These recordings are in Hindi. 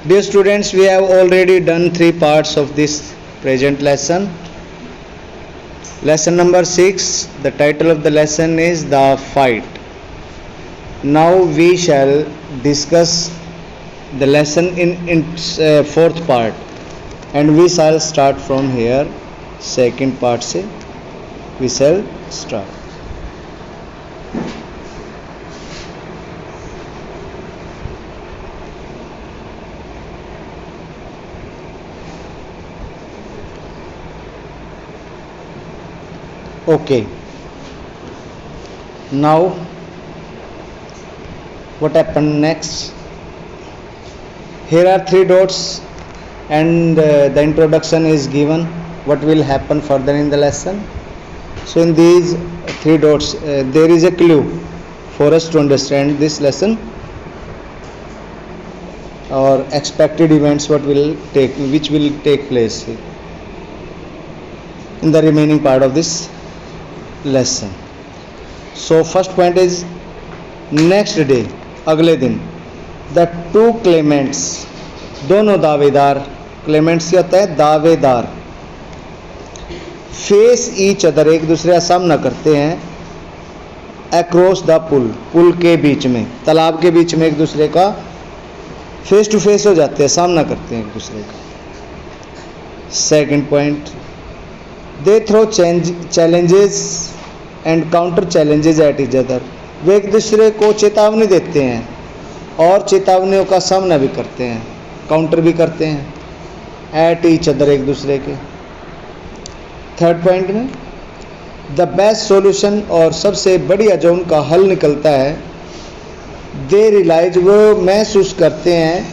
Dear students, we have already done 3 parts of this present lesson. Lesson number 6, the title of the lesson is The Fight. Now we shall discuss the lesson in fourth part, and we shall start from here. Second part se we shall start. Okay, now what happened next? Here are 3 dots and the introduction is given. What will happen further in the lesson? So in these 3 dots there is a clue for us to understand this lesson or expected events which will take place in the remaining part of this lesson. So first point is next day, अगले दिन, the two claimants, दोनों दावेदार, claimants क्या होता है? दावेदार, face each other, एक दूसरे का सामना करते हैं, across the pool, पुल के बीच में, तालाब के बीच में एक दूसरे का फेस टू फेस हो जाते हैं, सामना करते हैं एक दूसरे का. Second point, they throw challenges and counter challenges at each other, वे एक दूसरे को चेतावनी देते हैं और चेतावनियों का सामना भी करते हैं, काउंटर भी करते हैं एट ईच अदर, एक दूसरे के. थर्ड पॉइंट में द बेस्ट सॉल्यूशन, और सबसे बढ़िया जो उनका हल निकलता है, दे रियलाइज, वो महसूस करते हैं,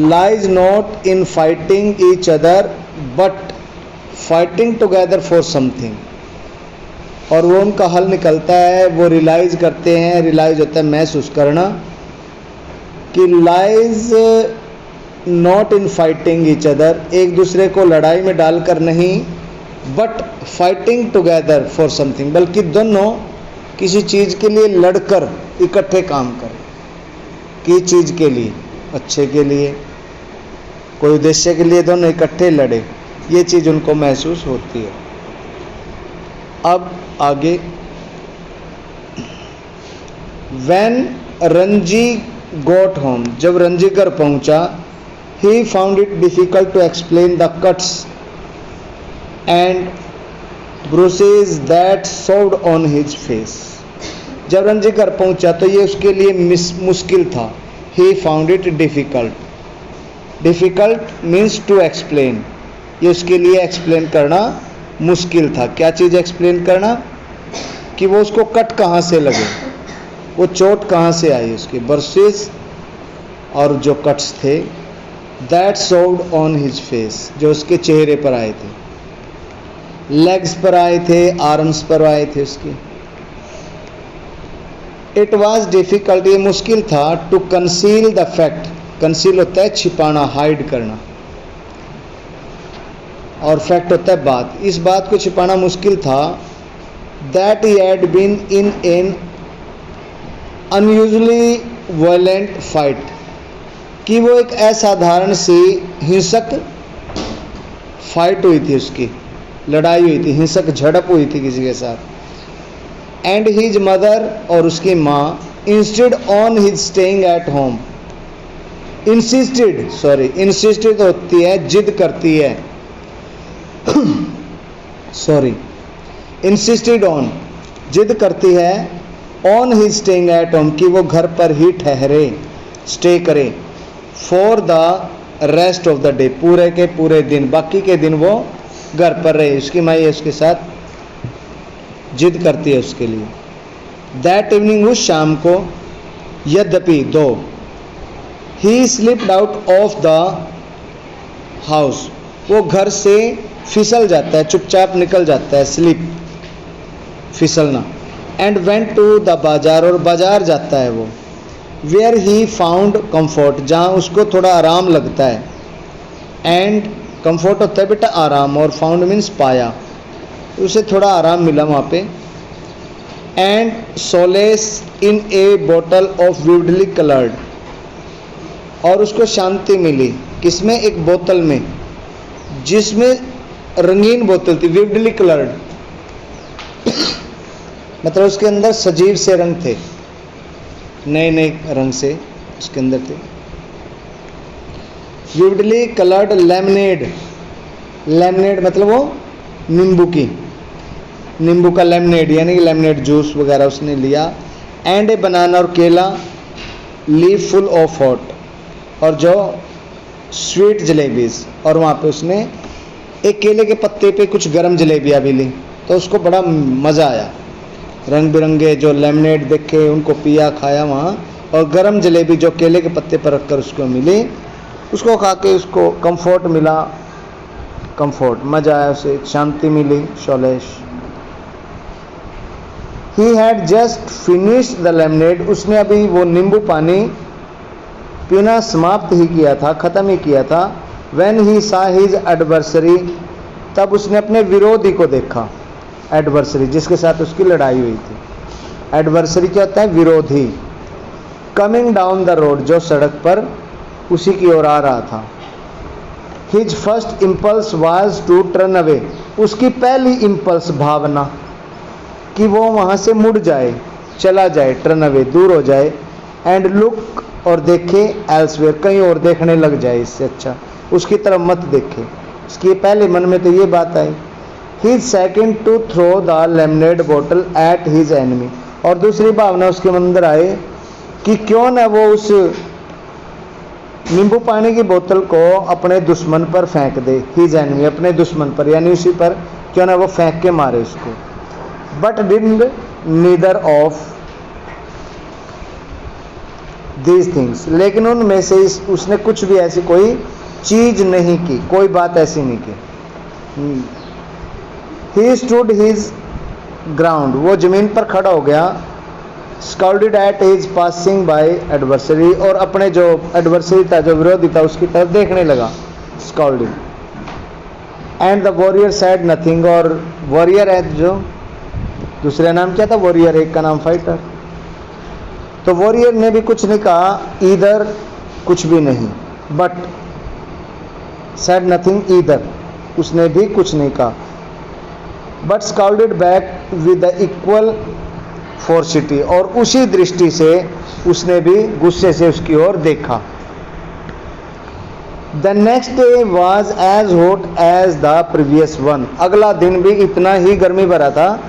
lies not in fighting each other but fighting together for something, और वो उनका हल निकलता है, वो रियलाइज करते हैं, रियलाइज होता है महसूस करना, कि lies not in fighting each other, एक दूसरे को लड़ाई में डालकर नहीं, but fighting together for something, बल्कि दोनों किसी चीज़ के लिए लड़कर इकट्ठे काम करें, की चीज़ के लिए, अच्छे के लिए, कोई उद्देश्य के लिए दोनों इकट्ठे लड़े, ये चीज़ उनको महसूस होती है. अब आगे, When रंजी got home, जब रंजी घर पहुंचा, he found it difficult to explain the cuts and bruises that showed on his face. जब रंजी घर पहुंचा तो ये उसके लिए मुश्किल था. He found it difficult. Difficult means to explain. ये उसके लिए एक्सप्लेन करना मुश्किल था. क्या चीज़ एक्सप्लेन करना? कि वो उसको कट कहाँ से लगे, वो चोट कहाँ से आई उसके, बर्सेस और जो कट्स थे, that showed on his face, जो उसके चेहरे पर आए थे, लेग्स पर आए थे, आर्म्स पर आए थे उसके. इट वॉज डिफिकल्ट, ये मुश्किल था, to conceal the fact, conceal होता है छिपाना, हाइड करना, और फैक्ट होता है बात, इस बात को छिपाना मुश्किल था, that he had been in an unusually violent fight, कि वो एक असाधारण सी हिंसक फाइट हुई थी, उसकी लड़ाई हुई थी, हिंसक झड़प हुई थी किसी के साथ. एंड हिज मदर, और उसकी माँ, instead on his staying at home, insisted होती है, जिद करती है, इंसिस्टेड ऑन, जिद करती है, on his staying at home, कि वो घर पर ही ठहरे, स्टे करे, for the rest of the day, पूरे के पूरे दिन, बाकी के दिन वो घर पर रहे. उसकी माँ उसके साथ जिद करती है उसके लिए. दैट इवनिंग, उस शाम को, यद्यपि दो, ही slipped out of the house, वो घर से फिसल जाता है, चुपचाप निकल जाता है, स्लिप फिसलना. And went to the bazaar, और बाजार जाता है वो, वेयर ही फाउंड कंफर्ट, जहाँ उसको थोड़ा आराम लगता है. एंड कंफर्ट होता है बेटा आराम, और फाउंड मीन्स पाया, उसे थोड़ा आराम मिला वहाँ पे. And solace in A bottle of vividly coloured, और उसको शांति मिली। किसमें? एक बोतल में, जिसमें रंगीन बोतल थी, विविडली कलर्ड, मतलब उसके अंदर सजीव से रंग थे, नए नए रंग से उसके अंदर थे। विविडली कलर्ड लेमनेड, लेमनेड मतलब वो नींबू का लेमनेड, यानी कि लेमनेड जूस वगैरह उसने लिया। एंड ए बनाना, और केला, लीफ फुल ऑफ हॉट, और जो स्वीट जलेबीज, और वहाँ पे उसने एक केले के पत्ते पे कुछ गर्म जलेबियाँ भी ली, तो उसको बड़ा मज़ा आया। रंग बिरंगे जो लेमनेड देखे, उनको पिया, खाया वहाँ, और गर्म जलेबी जो केले के पत्ते पर रखकर उसको मिली, उसको खा के उसको कंफर्ट मिला, कंफर्ट, मज़ा आया, उसे शांति मिली, शोलेश। He had just finished the lemonade, उसने अभी वो नींबू पानी पीना समाप्त ही किया था, ख़त्म ही किया था। When he saw his adversary, तब उसने अपने विरोधी को देखा। एडवर्सरी, जिसके साथ उसकी लड़ाई हुई थी। एडवर्सरी क्या होता है? विरोधी। कमिंग डाउन द रोड, जो सड़क पर उसी की ओर आ रहा था। His first impulse was to turn away, उसकी पहली इम्पल्स, भावना, कि वो वहाँ से मुड़ जाए, चला जाए, टर्न अवे, दूर हो जाए। एंड लुक, और देखे, एल्सवेयर, कहीं और देखने लग जाए, इससे अच्छा उसकी तरफ मत देखे। उसके पहले मन में तो ये बात आई। His second to throw the lemonade bottle at his enemy, और दूसरी भावना उसके अंदर आए कि क्यों ना वो उस नींबू पानी की बोतल को अपने दुश्मन पर फेंक दे। His enemy, अपने दुश्मन पर, यानी उसी पर क्यों ना वो फेंक के मारे उसको। But didn't neither of these things, लेकिन उनमें से उसने कुछ भी ऐसी कोई चीज नहीं की, कोई बात ऐसी नहीं की। He stood his ground, वो जमीन पर खड़ा हो गया। Scolded at his passing by adversary, और अपने जो एडवर्सरी था, जो विरोधी था, उसकी तरफ देखने लगा, scolding। And the warrior said nothing, और वॉरियर है जो दूसरा नाम क्या था? वॉरियर, एक का नाम फाइटर। तो वॉरियर ने भी कुछ नहीं कहा, ईदर, कुछ भी नहीं। बट सेड नथिंग ईदर, उसने भी कुछ नहीं कहा। But scowled back with the equal ferocity, और उसी दृष्टि से उसने भी गुस्से से उसकी ओर देखा। The next day was as hot as the previous one, अगला दिन भी इतना ही गर्मी भरा था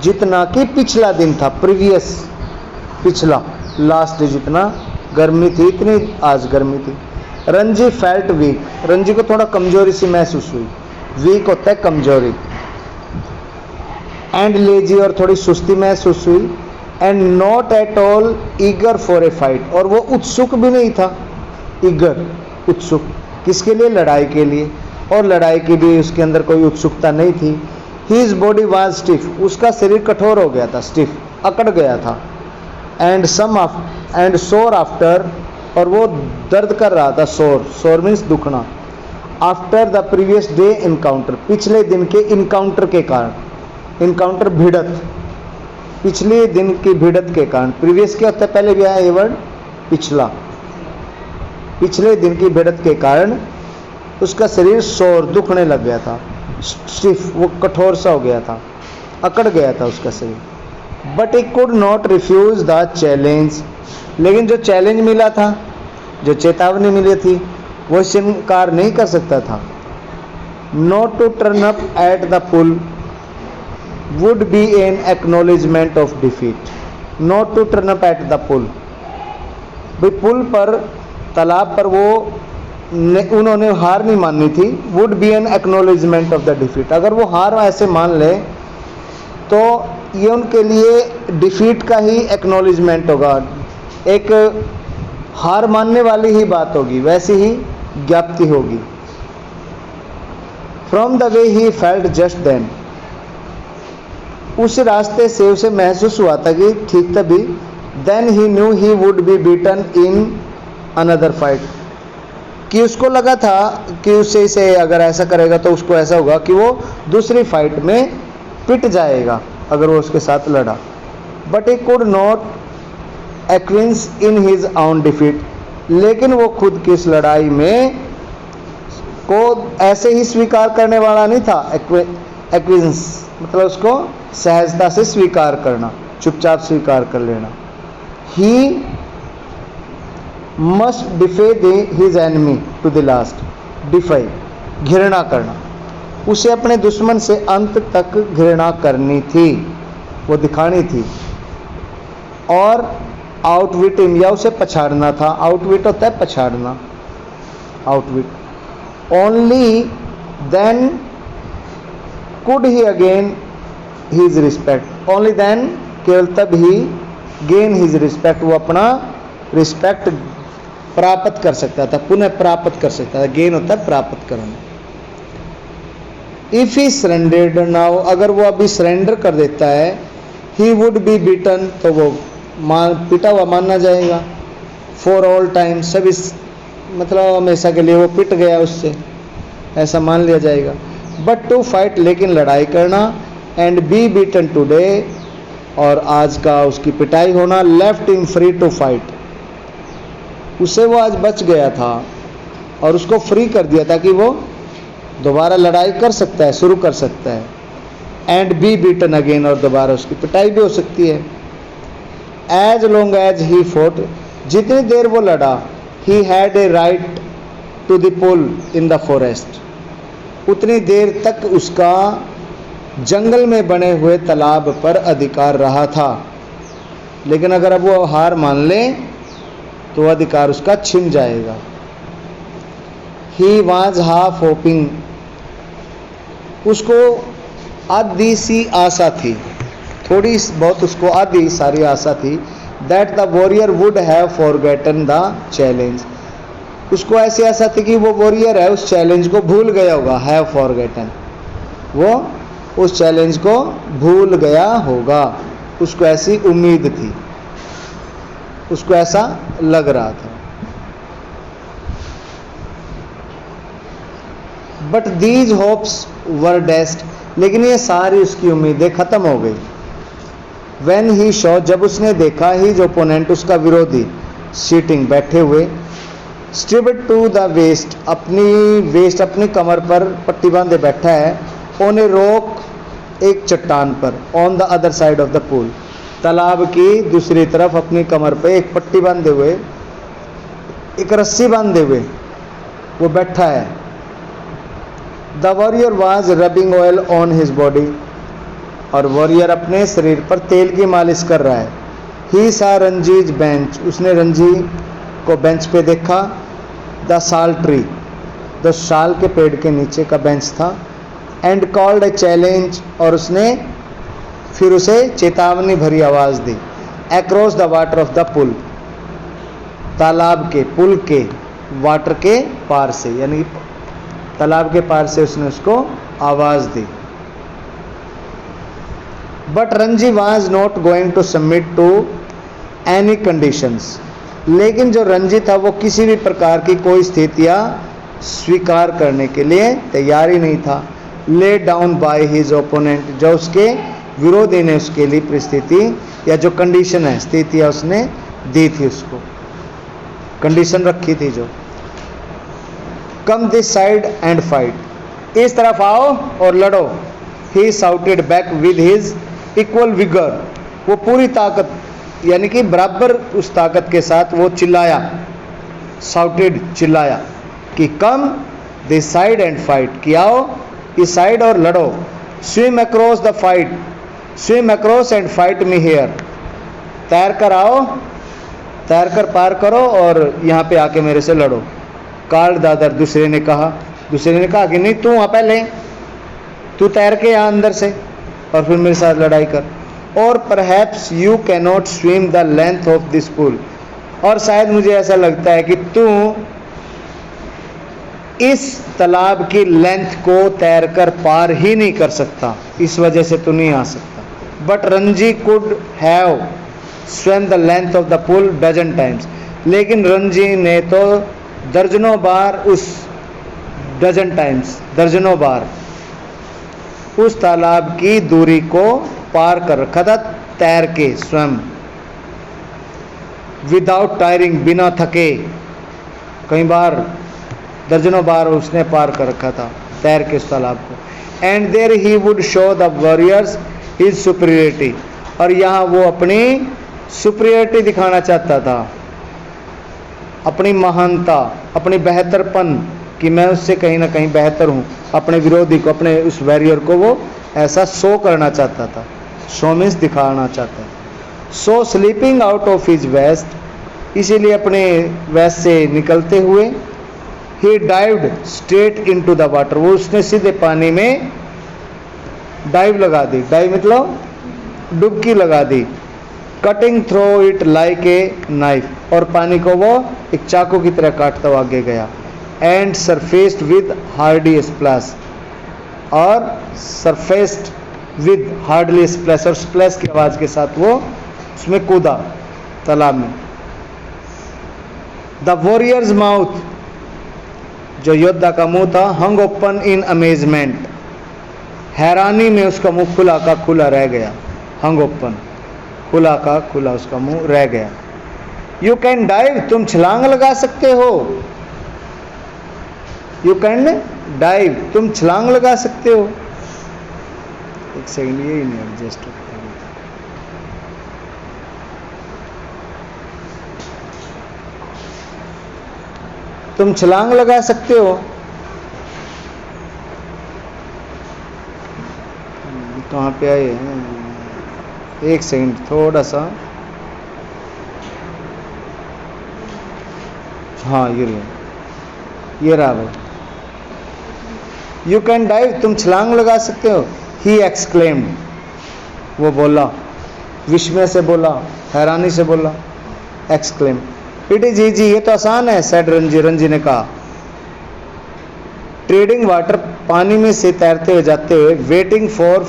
जितना कि पिछला दिन था। प्रीवियस, पिछला, लास्ट डे जितना गर्मी थी, इतनी आज गर्मी थी। रंजी फेल्ट वीक, रंजी को थोड़ा कमजोरी सी महसूस हुई। वीक होता है कमजोरी। एंड लेजी, और थोड़ी सुस्ती महसूस हुई। And not at all eager for a fight, और वो उत्सुक भी नहीं था। ईगर, उत्सुक, किसके लिए? लड़ाई के लिए, और लड़ाई की भी उसके अंदर कोई उत्सुकता नहीं थी। His body was stiff, उसका शरीर कठोर हो गया था, स्टिफ, अकड़ गया था। एंड sore after, और वो दर्द कर रहा था, sore मीन्स दुखना। After the previous day encounter, पिछले दिन के इनकाउंटर के कारण। इनकाउंटर, भिड़त, पिछले दिन की भिड़त के कारण। प्रीवियस क्या होता है? पहले भी आया ये वर्ड, पिछला। पिछले दिन की भिड़त के कारण उसका शरीर सोर, दुखने लग गया था। स्टिफ, वो कठोर सा हो गया था, अकड़ गया था उसका शरीर। But he could not refuse the challenge, लेकिन जो चैलेंज मिला था, जो चेतावनी मिली थी, वो इनकार नहीं कर सकता था। Not to turn up at the pool would be an acknowledgement of defeat. Not to turn up at the pool, भाई पुल पर, तालाब पर वो उन्होंने हार नहीं माननी थी। Would be an acknowledgement of the defeat, अगर वो हार ऐसे मान ले तो ये उनके लिए डिफीट का ही एक्नॉलेजमेंट होगा, एक हार मानने वाली ही बात होगी, वैसी ही ज्ञाप्ति होगी। From the way he felt just then, उस रास्ते से उसे महसूस हुआ था कि ठीक तभी। Then he knew he would be beaten in another fight, कि उसको लगा था कि उससे इसे अगर ऐसा करेगा तो उसको ऐसा होगा कि वो दूसरी फाइट में पिट जाएगा अगर वो उसके साथ लड़ा। But he could not acquiesce in his own defeat, लेकिन वो खुद की इस लड़ाई में को ऐसे ही स्वीकार करने वाला नहीं था। एक्विजेंस मतलब उसको सहजता से स्वीकार करना, चुपचाप स्वीकार कर लेना। He must defy his enemy to the last. Defy घृणा करना, उसे अपने दुश्मन से अंत तक घृणा करनी थी, वो दिखानी थी। और आउटविट हिम, या उसे पछाड़ना था। आउटविट होता है पछाड़ना, outwit. Only then could he again his respect. Only then, केवल तब ही गेन हिज रिस्पेक्ट, वो अपना रिस्पेक्ट प्राप्त कर सकता था, पुनः प्राप्त कर सकता था। गेन होता है प्राप्त करना। इफ ही सरेंडर्ड नाउ, अगर वो अभी सरेंडर कर देता है, ही वुड बी बीटन, तो वो पिटा हुआ माना जाएगा। फॉर ऑल टाइम, सभी मतलब हमेशा के लिए वो पिट गया उससे, ऐसा मान लिया जाएगा। बट टू फाइट, लेकिन लड़ाई करना। एंड बी बीटन टुडे, और आज का उसकी पिटाई होना। Left him free to fight, उसे वो आज बच गया था और उसको फ्री कर दिया था कि वो दोबारा लड़ाई कर सकता है, शुरू कर सकता है। एंड बी बीटन अगेन, और दोबारा उसकी पिटाई भी हो सकती है। As long as he fought, जितनी देर वो लड़ा। He had a right to the pool in the forest, उतनी देर तक उसका जंगल में बने हुए तालाब पर अधिकार रहा था। लेकिन अगर अब वो हार मान ले तो अधिकार उसका छिन जाएगा। ही वॉज हाफ होपिंग, उसको आधी सी आशा थी, थोड़ी बहुत उसको आधी सारी आशा थी। That the warrior would have forgotten the challenge, उसको ऐसी आशा थी कि वो वॉरियर है उस चैलेंज को भूल गया होगा। हैव फॉरगेटन, वो उस चैलेंज को भूल गया होगा, उसको ऐसी उम्मीद थी, उसको ऐसा लग रहा था। बट दीज होप्स वर डेस्ट, लेकिन ये सारी उसकी उम्मीदें खत्म हो गई। When he saw, जब उसने देखा, his opponent, उसका विरोधी, सीटिंग बैठे हुए, stripped to the waist, अपनी कमर पर पट्टी बांधे बैठा है। on a rock, एक चट्टान पर। on the other side of the pool, तालाब की दूसरी तरफ अपनी कमर पर एक पट्टी बांधे हुए, एक रस्सी बांधे हुए वो बैठा है। The warrior was rubbing oil on his body, और वॉरियर अपने शरीर पर तेल की मालिश कर रहा है। ही सा रंजीज बेंच, उसने रंजी को बेंच पे देखा। द साल ट्री, द साल के पेड़ के नीचे का बेंच था। एंड कॉल्ड ए चैलेंज, और उसने फिर उसे चेतावनी भरी आवाज़ दी। Across the water of the pool, तालाब के, पुल के, वाटर के पार से, यानी तालाब के पार से उसने उसको आवाज़ दी। But Ranji was not going to submit to any conditions, लेकिन जो रंजी था वो किसी भी प्रकार की कोई स्थितियाँ स्वीकार करने के लिए तैयार ही नहीं था। Lay down by his opponent, जो उसके विरोधी ने उसके लिए परिस्थिति या जो कंडीशन है, स्थितियाँ उसने दी थी, उसको कंडीशन रखी थी जो। Come this side and fight, इस तरफ आओ और लड़ो। ही shouted back with his equal vigour, वो पूरी ताकत यानी कि बराबर उस ताकत के साथ वो चिल्लाया। साउटेड, चिल्लाया कि come this side and fight, कि आओ इस साइड और लड़ो। Swim across the fight, swim across and fight me here, तैर कर आओ, तैर कर पार करो और यहाँ पे आके मेरे से लड़ो। कार्ल दादर, दूसरे ने कहा कि नहीं तू वहाँ पहले, तू तैर के यहाँ अंदर से और फिर मेरे साथ लड़ाई कर। और perhaps you cannot swim the length of this pool, और शायद मुझे ऐसा लगता है कि तू इस तालाब की लेंथ को तैरकर पार ही नहीं कर सकता, इस वजह से तू नहीं आ सकता। But Ranji could have swim the length of the pool dozen times, लेकिन रंजी ने तो दर्जनों बार दर्जनों बार उस तालाब की दूरी को पार कर रखा था, तैर के, स्वयं। विदाउट टायरिंग, बिना थके। कई बार, दर्जनों बार उसने पार कर रखा था तैर के उस तालाब को। And there he would show the warriors his superiority, और यहाँ वो अपनी सुपीरियरिटी दिखाना चाहता था, अपनी महानता, अपनी बेहतरपन, कि मैं उससे कहीं ना कहीं बेहतर हूँ। अपने विरोधी को, अपने उस वॉरियर को वो ऐसा शो करना चाहता था, शो मीन्स दिखाना चाहता था। So sleeping out of his vest, इसीलिए अपने वेस्ट से निकलते हुए, he dived straight into the water, वो उसने सीधे पानी में डाइव लगा दी। डाइव मतलब डुबकी लगा दी। Cutting through it like a knife, और पानी को वो एक चाकू की तरह काटता हुआ आगे गया। एंड सरफेस्ड विद हार्डी स्प्लैश, और सरफेस्ड विद हार्डली स्प्लैश, और स्प्लैश की आवाज के साथ वो उसमें कूदा तालाब में। द वॉरियर्स माउथ, जो योद्धा का मुंह था, हंग ओपन इन अमेजमेंट, हैरानी में उसका मुंह खुला का खुला रह गया। हंग ओपन, खुला का खुला उसका मुंह रह गया। यू कैन डाइव, तुम छलांग लगा सकते हो। यू कैन डाइव, तुम छलांग लगा सकते हो। एक सेकंड, ये ही नहीं एडजस्ट होता। तुम छलांग लगा सकते हो। कहाँ पे आए हैं? एक सेकंड, थोड़ा सा, हाँ ये रहा भाई। यू कैन डाइव, तुम छलांग लगा सकते हो। ही एक्सक्लेम्ड, वो बोला, विस्मय से बोला, हैरानी से बोला, एक्सक्लेम। इट इज इजी, ये तो आसान है, सेड रंजी, रंजी ने कहा। ट्रेडिंग वाटर, पानी में से तैरते हुए जाते हुए, waiting for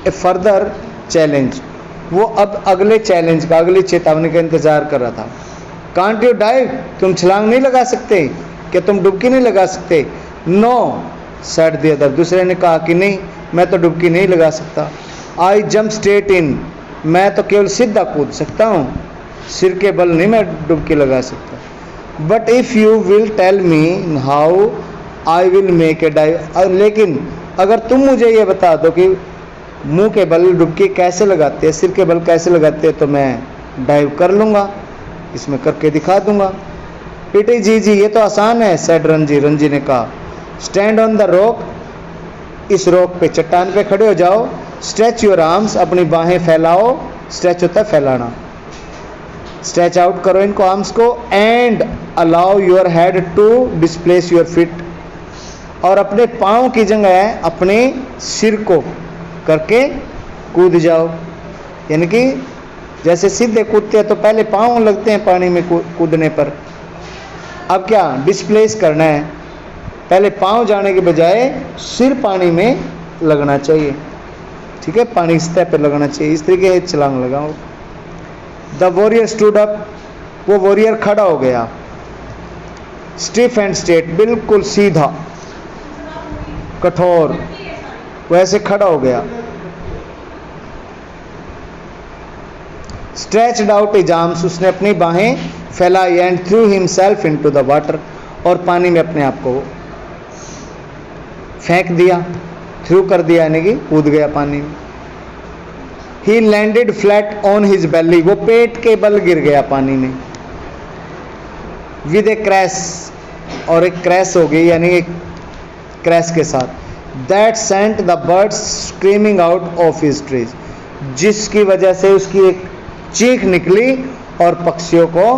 a further challenge, वो अब अगले चैलेंज का, अगली चेतावनी का इंतजार कर रहा था। कांट यू डाइव, तुम छलांग नहीं लगा सकते, क्या तुम डुबकी नहीं लगा सकते। नो सेड द अदर, दूसरे ने कहा कि नहीं, मैं तो डुबकी नहीं लगा सकता। आई जंप स्ट्रेट इन, मैं तो केवल सीधा कूद सकता हूँ, सिर के बल नहीं मैं डुबकी लगा सकता। But if you will tell me how I will make a dive, लेकिन अगर तुम मुझे ये बता दो कि मुंह के बल डुबकी कैसे लगाते हैं, सिर के बल कैसे लगाते हैं, तो मैं डाइव कर लूँगा, इसमें करके दिखा दूंगा। पीटी जी, ये तो आसान है, सेड रंजी, रंजी ने कहा। स्टैंड ऑन द रॉक, इस रॉक पे, चट्टान पे खड़े हो जाओ। स्ट्रेच योर आर्म्स, अपनी बाहें फैलाओ, स्ट्रेच होता है फैलाना, स्ट्रेच आउट करो इनको आर्म्स को। And allow your head to displace your feet, और अपने पाँव की जगह अपने सिर को करके कूद जाओ। यानी कि जैसे सीधे कूदते हैं तो पहले पाँव लगते हैं पानी में कूदने पर, अब क्या डिस्प्लेस करना है, पहले पाँव जाने के बजाय सिर पानी में लगना चाहिए। ठीक है, पानी सतह पर लगना चाहिए, इस तरीके से छलांग लगाओ। द वॉरियर स्टूड अप, वो वॉरियर खड़ा हो गया। स्टिफ एंड स्ट्रेट, बिल्कुल सीधा, कठोर, वैसे खड़ा हो गया। स्ट्रेच्ड आउट हिज आर्म्स, उसने अपनी बाहें फैलाई। And through himself into the water, और पानी में अपने आप को फेंक दिया, थ्रू कर दिया, यानी कि कूद गया पानी में। He landed flat on his belly, वो पेट के बल गिर गया पानी में। विद ए क्रैश, और एक क्रैश हो गई, यानी एक क्रैश के साथ। That sent the birds screaming out of his trees, जिसकी वजह से उसकी एक चीख निकली और पक्षियों को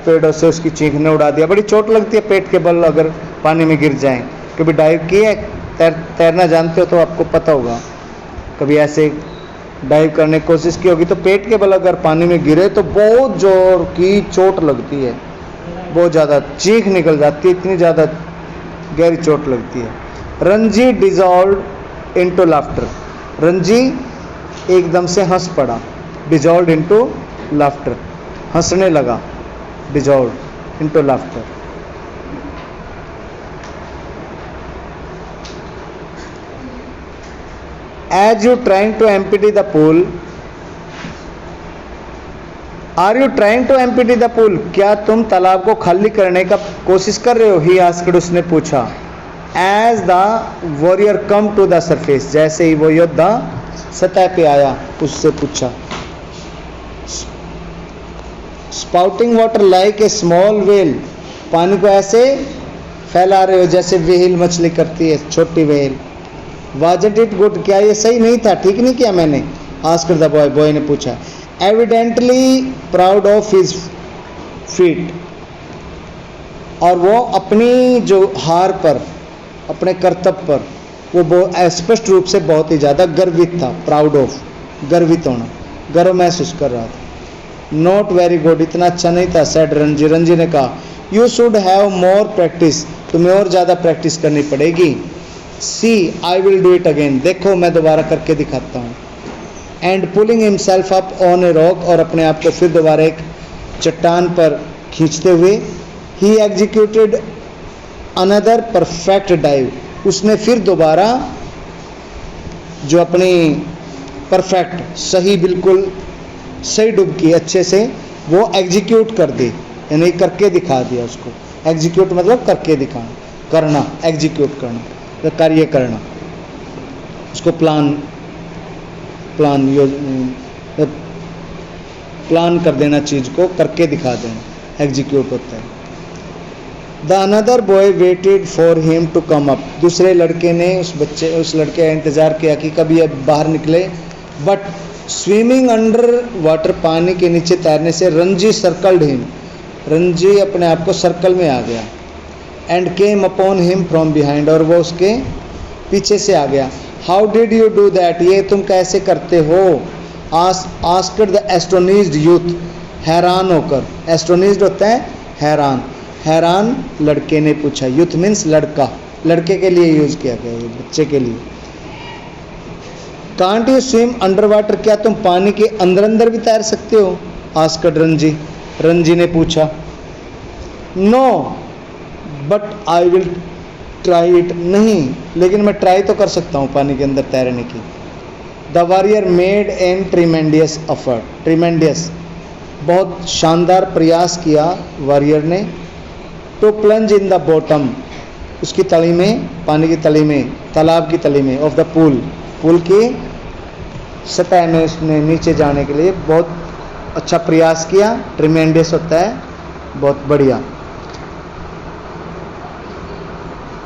पेड़ों से उसकी चीख ने उड़ा दिया। बड़ी चोट लगती है पेट के बल अगर पानी में गिर जाएं। कभी डाइव किए, तैरना जानते हो तो आपको पता होगा, कभी ऐसे डाइव करने की कोशिश की होगी तो पेट के बल अगर पानी में गिरे तो बहुत जोर की चोट लगती है, बहुत ज़्यादा चीख निकल जाती है, इतनी ज़्यादा गहरी चोट लगती है। Ranji dissolve into laughter, Ranji एकदम से हंस पड़ा। डिजॉल्व इनटू लाफ्टर, हंसने लगा, dissolve into laughter. As you trying to empty the pool, are you trying to empty the pool, क्या तुम तालाब को खाली करने का कोशिश कर रहे हो? ही आस्क्ड, उसने पूछा। As the warrior come to the surface, जैसे ही वो योद्धा सतह पे आया उससे पूछा। Spouting water like a small well, पानी को ऐसे फैला रहे हो जैसे व्हेल मछली करती है, छोटी व्हेल। वाजंट इट गुड, क्या ये सही नहीं था, ठीक नहीं किया मैंने? आस्क्ड द बॉय, बॉय ने पूछा। Evidently proud of his feet, और वो अपनी जो हार पर, अपने कर्तव्य पर वो स्पष्ट रूप से बहुत ही ज़्यादा गर्वित था। प्राउड ऑफ, गर्वित होना, गर्व महसूस कर रहा था। नॉट वेरी गुड, इतना अच्छा नहीं था। सेड रंजी, रंजी ने कहा। You should have more practice, तुम्हें और ज़्यादा प्रैक्टिस करनी पड़ेगी। See I will do it again, देखो मैं दोबारा करके दिखाता हूँ। And pulling himself up on a rock, और अपने आप को फिर दोबारा एक चट्टान पर खींचते हुए, ही एग्जीक्यूटेड अनदर परफेक्ट डाइव, उसने फिर दोबारा जो अपनी परफेक्ट, सही, बिल्कुल सही डुबकी अच्छे से वो एग्जीक्यूट कर दी, यानी करके दिखा दिया उसको। एग्जीक्यूट मतलब करके दिखाना, करना, एग्जीक्यूट करना, तो कार्य करना, उसको प्लान कर देना, चीज़ को करके दिखा देना, एग्जीक्यूट होता है। The another boy waited for him to come up, दूसरे लड़के ने उस लड़के का इंतज़ार किया कि कभी अब बाहर निकले। बट स्विमिंग अंडर वाटर, पानी के नीचे तैरने से, रंजी सर्कल्ड हिम, रंजी अपने आप को सर्कल में आ गया। And came upon him from behind, और वो उसके पीछे से आ गया। How did you do that, ये तुम कैसे करते हो? आस्क्ड द एस्टोनिज्ड यूथ, हैरान होकर, एस्टोनिज्ड होता है हैरान, हैरान लड़के ने पूछा। यूथ मीन्स लड़का, लड़के के लिए यूज किया गया है, बच्चे के लिए। Can't you swim under water, क्या तुम पानी के अंदर अंदर भी तैर सकते हो? आस्क्ड रंजी, रंजी ने पूछा। No but I will try it, नहीं लेकिन मैं ट्राई तो कर सकता हूँ पानी के अंदर तैरने की। The warrior made an tremendous effort, tremendous बहुत शानदार प्रयास किया वॉरियर ने। To plunge in the bottom, उसकी तली में, पानी की तली में, तालाब की तली में, ऑफ द पूल, पूल की सतह में उसने नीचे जाने के लिए बहुत अच्छा प्रयास किया। ट्रीमेंडियस होता है बहुत बढ़िया,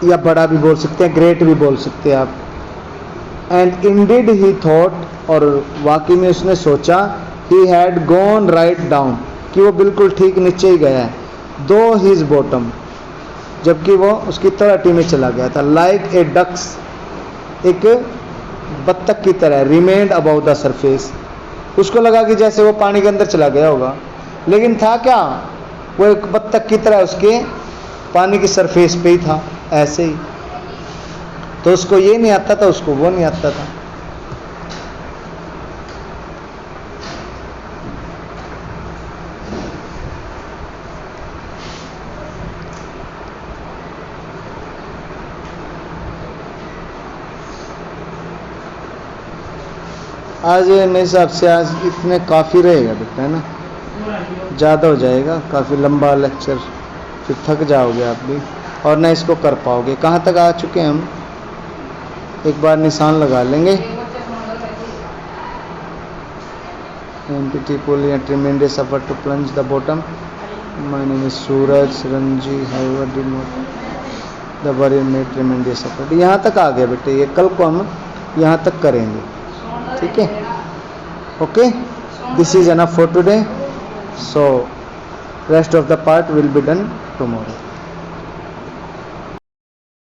या बड़ा भी बोल सकते हैं, ग्रेट भी बोल सकते हैं आप। एंड इंडीड ही थॉट, और वाकई में उसने सोचा, he had gone write down, कि वो बिल्कुल ठीक नीचे ही गया है। दो हिज बॉटम, जबकि वो उसकी तलहटी में चला गया था। लाइक ए डक्स, एक बत्तख की तरह, रिमेन्ड अबाउ द सरफेस, उसको लगा कि जैसे वो पानी के अंदर चला गया होगा, लेकिन था क्या, वो एक बत्तख की तरह उसके पानी की सरफेस पे ही था, ऐसे ही। तो उसको ये नहीं आता था, उसको वो नहीं आता था। आज मेरे हिसाब से आज इतने काफ़ी रहेगा बेटा, है ना, ज़्यादा हो जाएगा, काफ़ी लंबा लेक्चर, फिर थक जाओगे आप भी और ना इसको कर पाओगे। कहाँ तक आ चुके हैं हम, एक बार निशान लगा लेंगे। एम्प्टी पूल या tremendous effort to plunge the bottom, my name is Suraj, Ranji however did not the warrior made tremendous effort. यहाँ तक आ गया बेटे, ये कल को हम यहाँ तक करेंगे, ठीक है? Okay, this is enough for today, so rest of the part will be done tomorrow.